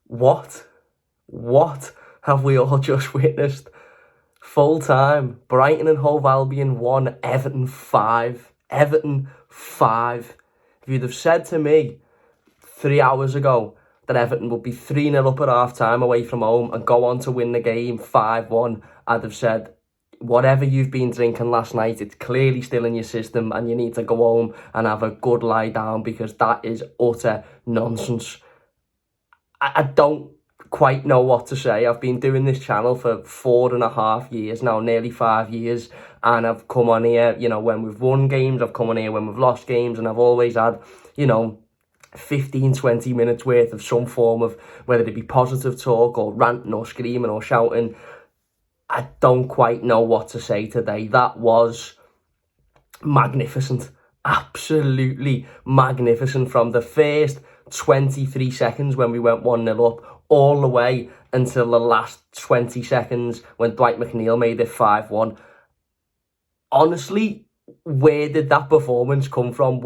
What have we all just witnessed? Full time, Brighton and Hove Albion 1, Everton 5. Everton 5. If you'd have said to me 3 hours ago that Everton would be 3-0 up at half time away from home and go on to win the game 5-1, I'd have said, whatever you've been drinking last night, it's clearly still in your system and you need to go home and have a good lie down, because that is utter nonsense. I don't quite know what to say. I've been doing this channel for 4.5 years now, nearly 5 years, and I've come on here, when we've won games, I've come on here when we've lost games, and I've always had, 15-20 minutes worth of some form of, whether it be positive talk or ranting or screaming or shouting. I don't quite know what to say today. That was magnificent. Absolutely magnificent. From the first 23 seconds when we went 1-0 up, all the way until the last 20 seconds when Dwight McNeil made it 5-1. Honestly, where did that performance come from?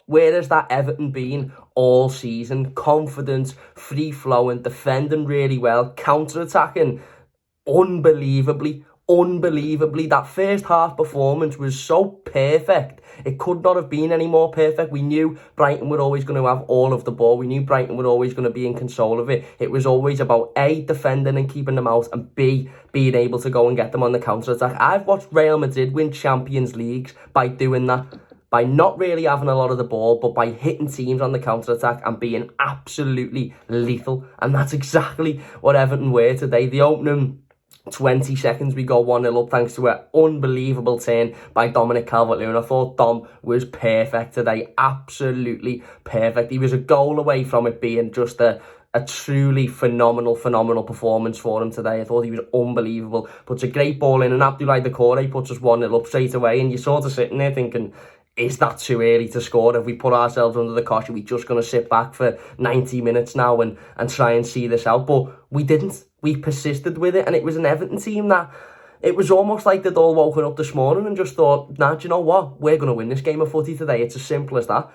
Where has that Everton been all season? Confident, free-flowing, defending really well, counter-attacking unbelievably. That first half performance was so perfect. It could not have been any more perfect. We knew Brighton were always going to have all of the ball. We knew Brighton were always going to be in control of it. It was always about A, defending and keeping them out, and B, being able to go and get them on the counter-attack. I've watched Real Madrid win Champions Leagues by doing that, by not really having a lot of the ball, but by hitting teams on the counter-attack and being absolutely lethal. And that's exactly what Everton were today. The opening 20 seconds, we go 1-0 up thanks to an unbelievable turn by Dominic Calvert-Lewin. I thought Dom was perfect today, absolutely perfect. He was a goal away from it being just a truly phenomenal performance for him today. I thought he was unbelievable. Puts a great ball in, and Abdoulaye Doucouré puts us 1-0 up straight away, and you're sort of sitting there thinking, is that too early to score? Have we put ourselves under the cosh? Are we just going to sit back for 90 minutes now and try and see this out? But we didn't. We persisted with it, and it was an Everton team that, it was almost like they'd all woken up this morning and just thought, nah, do you know what? We're going to win this game of footy today. It's as simple as that.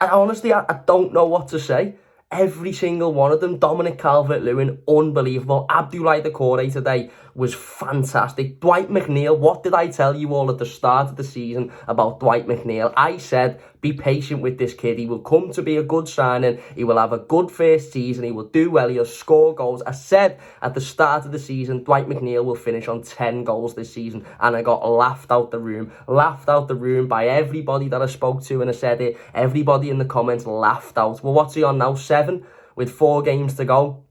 I honestly don't know what to say. Every single one of them. Dominic Calvert-Lewin, unbelievable. Abdoulaye Doucouré today was fantastic. Dwight McNeil, what did I tell you all at the start of the season about Dwight McNeil? I said, be patient with this kid. He will come to be a good signing. He will have a good first season. He will do well. He'll score goals. I said at the start of the season, Dwight McNeil will finish on 10 goals this season. And I got laughed out the room. Laughed out the room by everybody that I spoke to, and I said it. Everybody in the comments laughed out. Well, what's he on now? 7 with 4 games to go.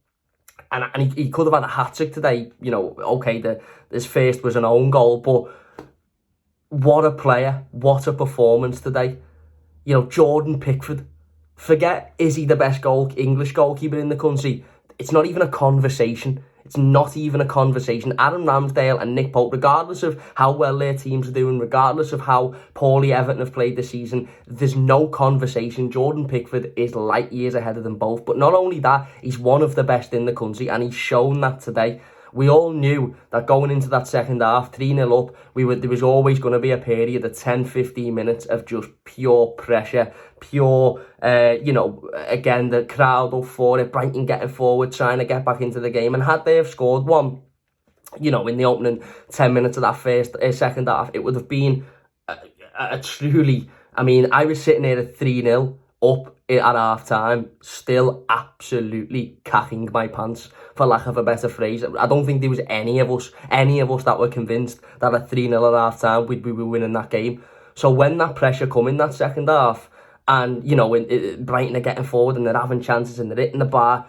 And he could have had a hat-trick today. Okay, his first was an own goal, but what a player. What a performance today. Jordan Pickford. Forget, is he the best English goalkeeper in the country? It's not even a conversation. It's not even a conversation. Aaron Ramsdale and Nick Pope, regardless of how well their teams are doing, regardless of how poorly Everton have played this season, there's no conversation. Jordan Pickford is light years ahead of them both. But not only that, he's one of the best in the country, and he's shown that today. We all knew that going into that second half, 3-0 up, there was always going to be a period of 10-15 minutes of just pure pressure, pure, again, the crowd up for it, Brighton getting forward, trying to get back into the game. And had they have scored one, in the opening 10 minutes of that second half, it would have been a truly, I was sitting there at 3-0 up at half time, still absolutely cacking my pants, for lack of a better phrase. I don't think there was any of us that were convinced that at 3-0 at half time we were winning that game. So when that pressure come in that second half, and when Brighton are getting forward and they're having chances and they're hitting the bar,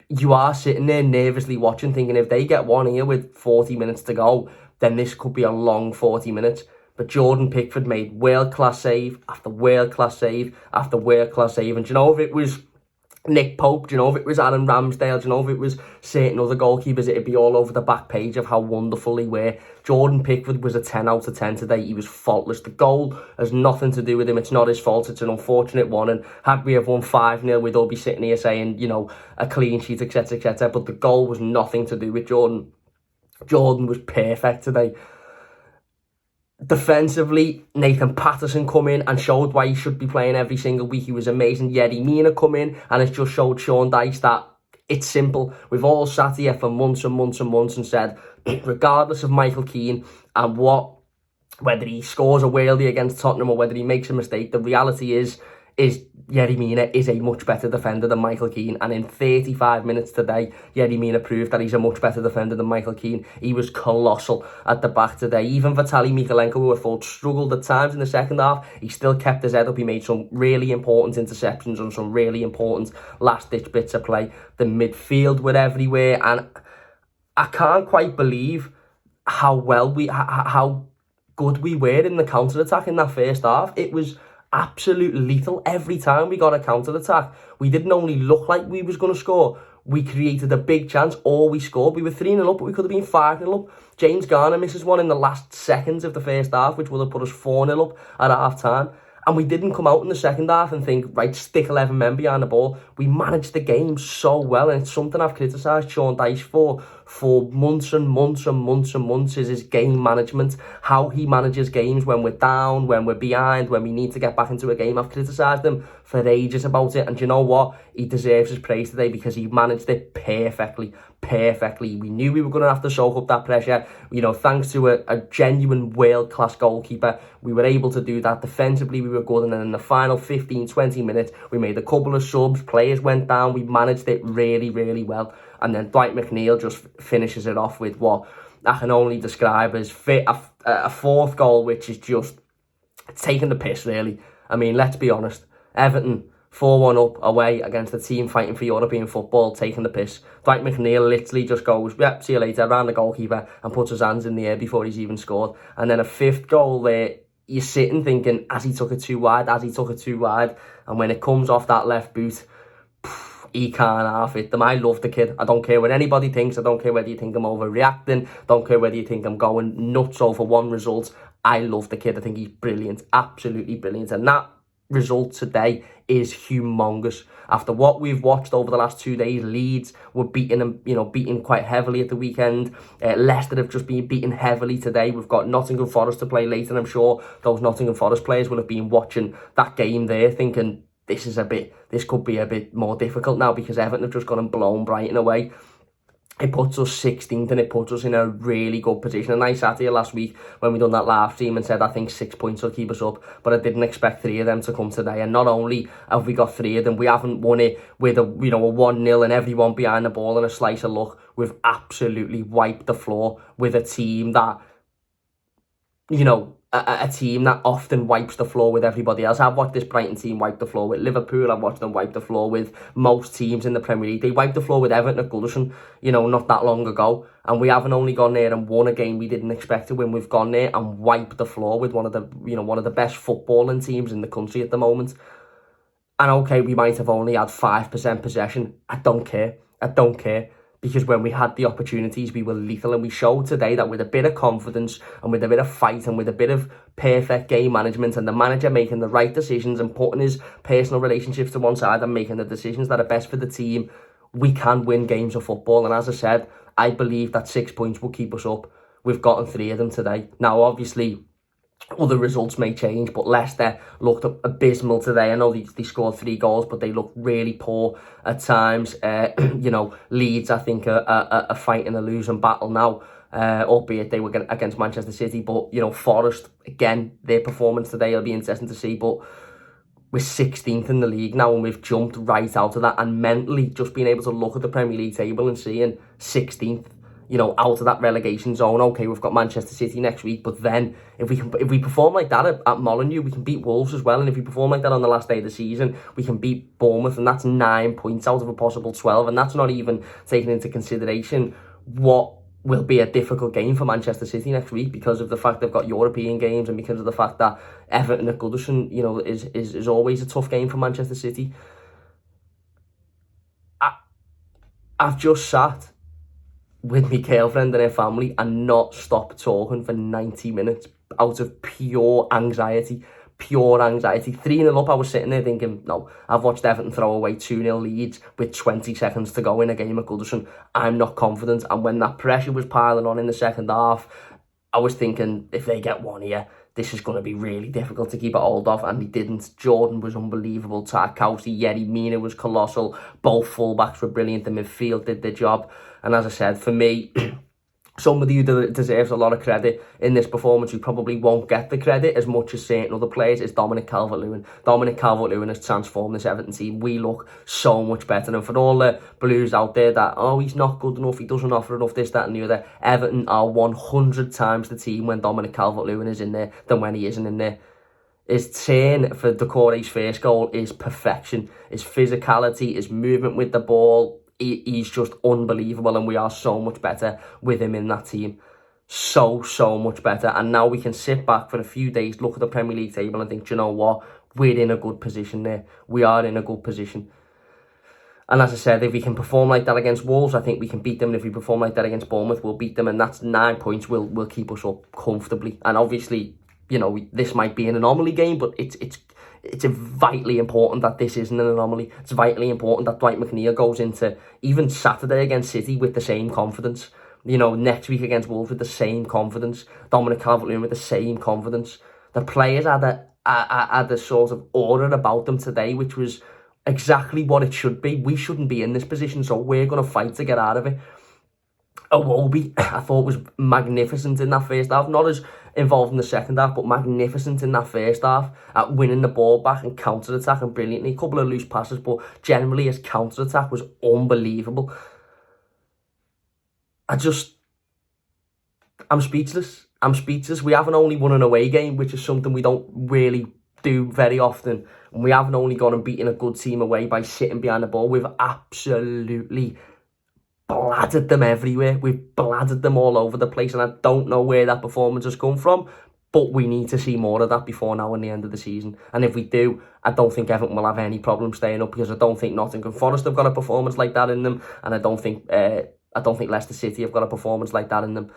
you are sitting there nervously watching, thinking if they get one here with 40 minutes to go, then this could be a long 40 minutes. But Jordan Pickford made world-class save after world-class save after world-class save. And do you know if it was Nick Pope, do you know if it was Aaron Ramsdale, do you know if it was certain other goalkeepers, it'd be all over the back page of how wonderful they were. Jordan Pickford was a 10 out of 10 today. He was faultless. The goal has nothing to do with him. It's not his fault. It's an unfortunate one. And had we have won 5-0, we'd all be sitting here saying, a clean sheet, etc., etc. But the goal was nothing to do with Jordan. Jordan was perfect today. Defensively, Nathan Patterson come in and showed why he should be playing every single week. He was amazing. Yerry Mina come in and it's just showed Sean Dyche that it's simple. We've all sat here for months and months and months and said, regardless of Michael Keane and whether he scores a worldie against Tottenham or whether he makes a mistake, the reality is Yerry Mina is a much better defender than Michael Keane, and in 35 minutes today, Yerry Mina proved that he's a much better defender than Michael Keane. He was colossal at the back today. Even Vitaly Mykolenko, who I thought struggled at times in the second half, he still kept his head up. He made some really important interceptions and some really important last-ditch bits of play. The midfield were everywhere, and I can't quite believe how good we were in the counter-attack in that first half. It was absolutely lethal. Every time we got a counter-attack, we didn't only look like we was going to score, we created a big chance, or we scored. We were 3-0 up, but we could have been 5-0 up. James Garner misses one in the last seconds of the first half, which would have put us 4-0 up at half-time. And we didn't come out in the second half and think, right, stick 11 men behind the ball. We managed the game so well, and it's something I've criticised Sean Dyche for months and months and months and months, is his game management, how he manages games when we're down, when we're behind, when we need to get back into a game. I've criticised him for ages about it, and you know what? He deserves his praise today because he managed it perfectly. We knew we were going to have to soak up that pressure. You know, thanks to a genuine world-class goalkeeper, we were able to do that. Defensively, we were good, and then in the final 15-20 minutes, we made a couple of subs, players went down, we managed it really, really well. And then Dwight McNeil just finishes it off with what I can only describe as a fourth goal, which is just taking the piss, really. I mean, let's be honest. Everton 4-1 up away against a team fighting for European football, taking the piss. Dwight McNeil literally just goes, yep, see you later, around the goalkeeper and puts his hands in the air before he's even scored. And then a fifth goal there, you're sitting thinking, has he took it too wide? And when it comes off that left boot, he can't half it. I love the kid. I don't care what anybody thinks. I don't care whether you think I'm overreacting. Don't care whether you think I'm going nuts over one result. I love the kid. I think he's brilliant. Absolutely brilliant. And that result today is humongous. After what we've watched over the last 2 days, Leeds were beaten quite heavily at the weekend. Leicester have just been beaten heavily today. We've got Nottingham Forest to play later, and I'm sure those Nottingham Forest players will have been watching that game there thinking, this could be a bit more difficult now because Everton have just gone and blown Brighton away. It puts us 16th and it puts us in a really good position. And I sat here last week when we done that live stream and said I think 6 points will keep us up, but I didn't expect 3 of them to come today. And not only have we got 3 of them, we haven't won it with a 1-0 and everyone behind the ball and a slice of luck. We've absolutely wiped the floor with a team that, a team that often wipes the floor with everybody else. I've watched this Brighton team wipe the floor with Liverpool. I've watched them wipe the floor with most teams in the Premier League. They wiped the floor with Everton at Goodison, not that long ago. And we haven't only gone there and won a game we didn't expect to win. We've gone there and wiped the floor with one of the best footballing teams in the country at the moment. And okay, we might have only had 5% possession. I don't care. Because when we had the opportunities, we were lethal, and we showed today that with a bit of confidence and with a bit of fight and with a bit of perfect game management and the manager making the right decisions and putting his personal relationships to one side and making the decisions that are best for the team, we can win games of football. And as I said, I believe that 6 points will keep us up. We've gotten 3 of them today. Now, obviously, other results may change, but Leicester looked abysmal today. I know they scored 3 goals, but they looked really poor at times. Leeds, I think, are fighting a losing battle now, albeit they were against Manchester City. But, Forest, again, their performance today will be interesting to see. But we're 16th in the league now, and we've jumped right out of that. And mentally, just being able to look at the Premier League table and seeing 16th, out of that relegation zone. Okay, we've got Manchester City next week, but then if we perform like that at Molineux, we can beat Wolves as well. And if we perform like that on the last day of the season, we can beat Bournemouth, and that's 9 points out of a possible 12. And that's not even taking into consideration what will be a difficult game for Manchester City next week because of the fact they've got European games and because of the fact that Everton at Goodison, is always a tough game for Manchester City. I've just sat with my girlfriend and her family and not stopped talking for 90 minutes out of pure anxiety. 3-0 up, I was sitting there thinking, no, I've watched Everton throw away 2-0 leads with 20 seconds to go in a game at Goodison. I'm not confident. And when that pressure was piling on in the second half, I was thinking if they get one here, this is going to be really difficult to keep it hold of, and they didn't. Jordan was unbelievable. Tarkowski, Yerry Mina was colossal. Both fullbacks were brilliant. The midfield did their job. And as I said, for me, somebody who deserves a lot of credit in this performance, who probably won't get the credit as much as certain other players, is Dominic Calvert-Lewin. Dominic Calvert-Lewin has transformed this Everton team. We look so much better. And for all the Blues out there that, oh, he's not good enough, he doesn't offer enough, this, that and the other, Everton are 100 times the team when Dominic Calvert-Lewin is in there than when he isn't in there. His turn for Doucouré's first goal is perfection. His physicality, his movement with the ball, he's just unbelievable, and we are so much better with him in that team. So much better. And now we can sit back for a few days, look at the Premier League table and think, do you know what? We're in a good position there. We are in a good position. And as I said, if we can perform like that against Wolves, I think we can beat them. And if we perform like that against Bournemouth, we'll beat them. And that's 9 points will keep us up comfortably. And obviously, you know, this might be an anomaly game, but it's vitally important that this isn't an anomaly. It's vitally important that Dwight McNeil goes into even Saturday against City with the same confidence. You know, next week against Wolves with the same confidence. Dominic Calvert-Lewin with the same confidence. The players had a sort of aura about them today, which was exactly what it should be. We shouldn't be in this position, so we're going to fight to get out of it. Iwobi, I thought, was magnificent in that first half. Not as involved in the second half, but magnificent in that first half at winning the ball back and counter-attacking brilliantly. A couple of loose passes, but generally his counter-attack was unbelievable. I'm speechless. We haven't only won an away game, which is something we don't really do very often. And we haven't only gone and beaten a good team away by sitting behind the ball. We've absolutely bladdered them everywhere. We've bladdered them all over the place, and I don't know where that performance has come from, but we need to see more of that before now and the end of the season. And if we do, I don't think Everton will have any problem staying up, because I don't think Nottingham Forest have got a performance like that in them, and I don't think Leicester City have got a performance like that in them.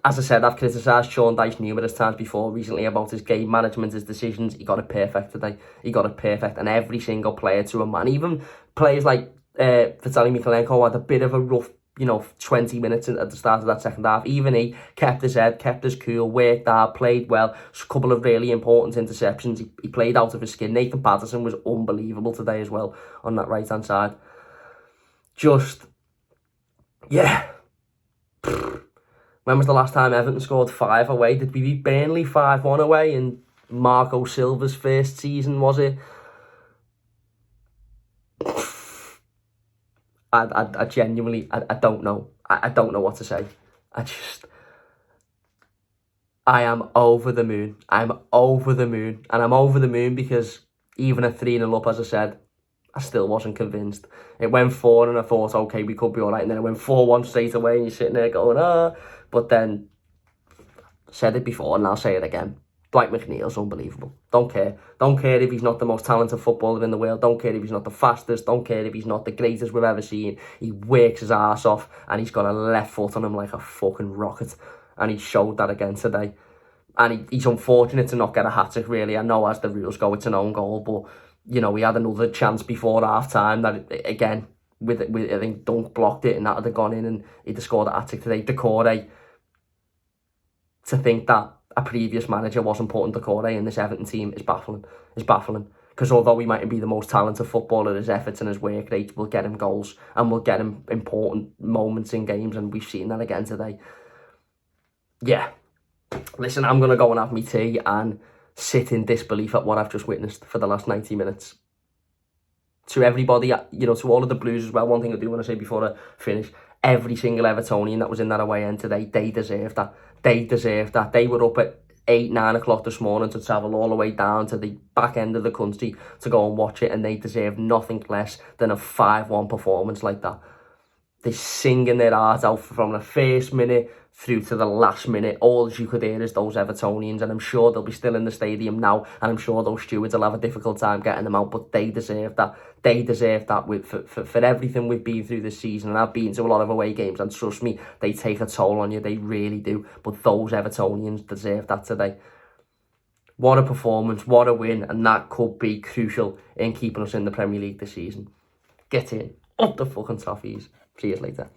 As I said, I've criticised Sean Dyche numerous times before recently about his game management, his decisions. He got it perfect today. He got it perfect, and every single player to a man, even players like Vitaly Mykolenko had a bit of a rough, 20 minutes at the start of that second half. Even he kept his head, kept his cool, worked hard, played well. A couple of really important interceptions. He played out of his skin. Nathan Patterson was unbelievable today as well on that right-hand side. Yeah. When was the last time Everton scored 5 away? Did we beat Burnley 5-1 away in Marco Silva's first season, was it? I genuinely, I don't know. I don't know what to say. I am over the moon. I'm over the moon. And I'm over the moon because even at 3-0 up, as I said, I still wasn't convinced. It went 4 and I thought, okay, we could be all right. And then it went 4-1 straight away and you're sitting there going, ah. But then, said it before and I'll say it again. Dwight McNeil's unbelievable. Don't care. Don't care if he's not the most talented footballer in the world. Don't care if he's not the fastest. Don't care if he's not the greatest we've ever seen. He works his arse off and he's got a left foot on him like a fucking rocket. And he showed that again today. And he's unfortunate to not get a hat-trick, really. I know as the rules go, it's an own goal. But, we had another chance before half-time that, again, with I think Dunk blocked it and that would have gone in and he'd have scored a hat-trick today. Doucouré, to think that a previous manager wasn't putting Doucouré in this Everton team is baffling. Because although he mightn't be the most talented footballer, his efforts and his work rate will get him goals and will get him important moments in games, and we've seen that again today. Yeah. Listen, I'm going to go and have my tea and sit in disbelief at what I've just witnessed for the last 90 minutes. To everybody, to all of the Blues as well, one thing I do want to say before I finish, every single Evertonian that was in that away end today, they deserve that. They deserve that. They were up at 8-9 o'clock this morning to travel all the way down to the back end of the country to go and watch it, and they deserve nothing less than a 5-1 performance like that. They're singing their heart out from the first minute through to the last minute. All you could hear is those Evertonians, and I'm sure they'll be still in the stadium now, and I'm sure those stewards will have a difficult time getting them out, but they deserve that. They deserve that for everything we've been through this season, and I've been to a lot of away games, and trust me, they take a toll on you, they really do, but those Evertonians deserve that today. What a performance, what a win, and that could be crucial in keeping us in the Premier League this season. Get in, up the fucking toffees. See you later.